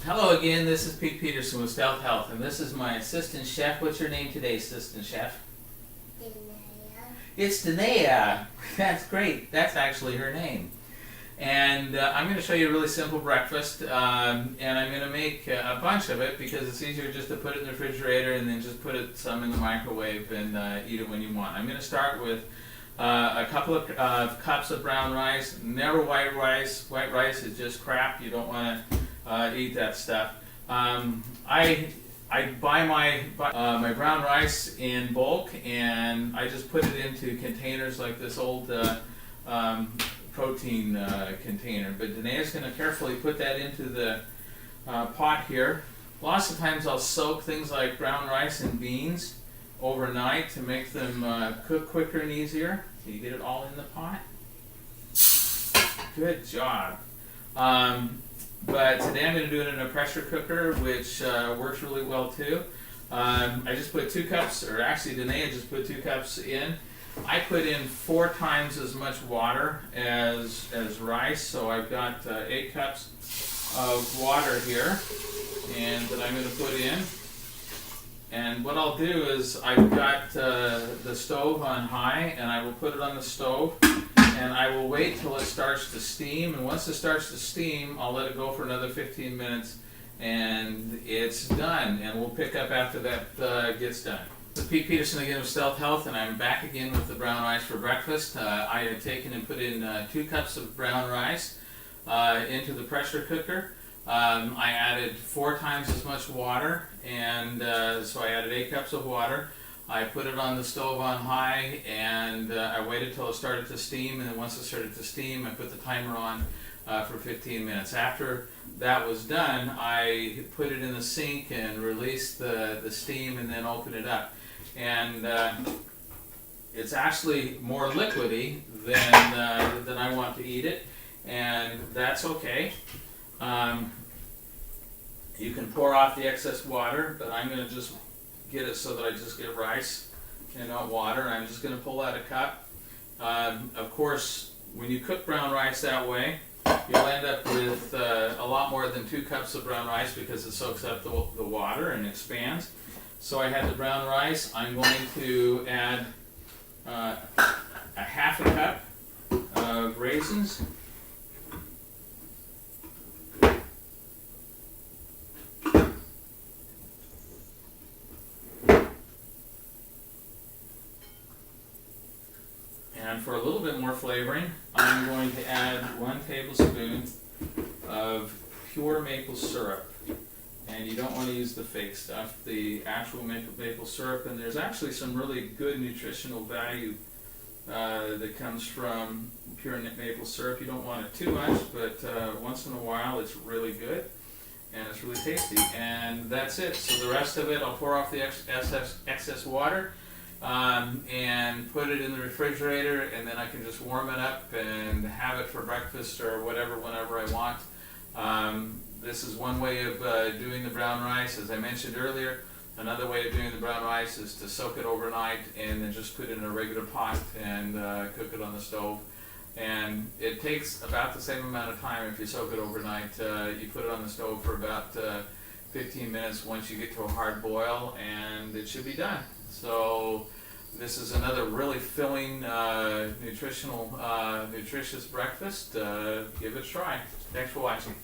Hello again, this is Pete Peterson with Stealth Health, and this is my assistant chef. What's your name today, assistant chef? Danae. It's Danae. That's great. That's actually her name. And I'm going to show you a really simple breakfast, and I'm going to make a bunch of it because it's easier just to put it in the refrigerator and then just put it some in the microwave and eat it when you want. I'm going to start with a couple of cups of brown rice, never white rice. White rice is just crap. You don't want to eat that stuff. I buy my brown rice in bulk, and I just put it into containers like this old protein container. But Danae's going to carefully put that into the pot here. Lots of times I'll soak things like brown rice and beans overnight to make them cook quicker and easier. So you get it all in the pot. Good job. But today I'm going to do it in a pressure cooker, which works really well too. I just put 2 cups, or actually Danae just put 2 cups in. I put in 4 times as much water as rice, so I've got 8 cups of water here, and that I'm going to put in. And what I'll do is I've got the stove on high, and I will put it on the stove, and I will wait till it starts to steam. And once it starts to steam, I'll let it go for another 15 minutes, and it's done. And we'll pick up after that gets done. This is Pete Peterson again with Stealth Health, and I'm back again with the brown rice for breakfast. I had taken and put in 2 cups of brown rice into the pressure cooker. I added 4 times as much water, and so I added 8 cups of water. I put it on the stove on high, and I waited till it started to steam, and then once it started to steam, I put the timer on for 15 minutes. After that was done, I put it in the sink and released the steam and then opened it up. And it's actually more liquidy than I want to eat it, and that's okay. You can pour off the excess water, but I'm going to just get it so that I just get rice and not water. I'm just going to pull out a cup. Of course, when you cook brown rice that way, you'll end up with a lot more than 2 cups of brown rice because it soaks up the water and expands. So I had the brown rice. I'm going to add a half a cup of raisins. And for a little bit more flavoring, I'm going to add 1 tablespoon of pure maple syrup. And you don't want to use the fake stuff, the actual maple syrup. And there's actually some really good nutritional value that comes from pure maple syrup. You don't want it too much, but once in a while it's really good and it's really tasty. And that's it. So the rest of it, I'll pour off the excess water. And put it in the refrigerator, and then I can just warm it up and have it for breakfast or whatever, whenever I want. This is one way of doing the brown rice. As I mentioned earlier, another way of doing the brown rice is to soak it overnight and then just put it in a regular pot and cook it on the stove. And it takes about the same amount of time if you soak it overnight. You put it on the stove for about 15 minutes once you get to a hard boil, and it should be done. So this is another really filling, nutritious breakfast. Give it a try. Thanks for watching.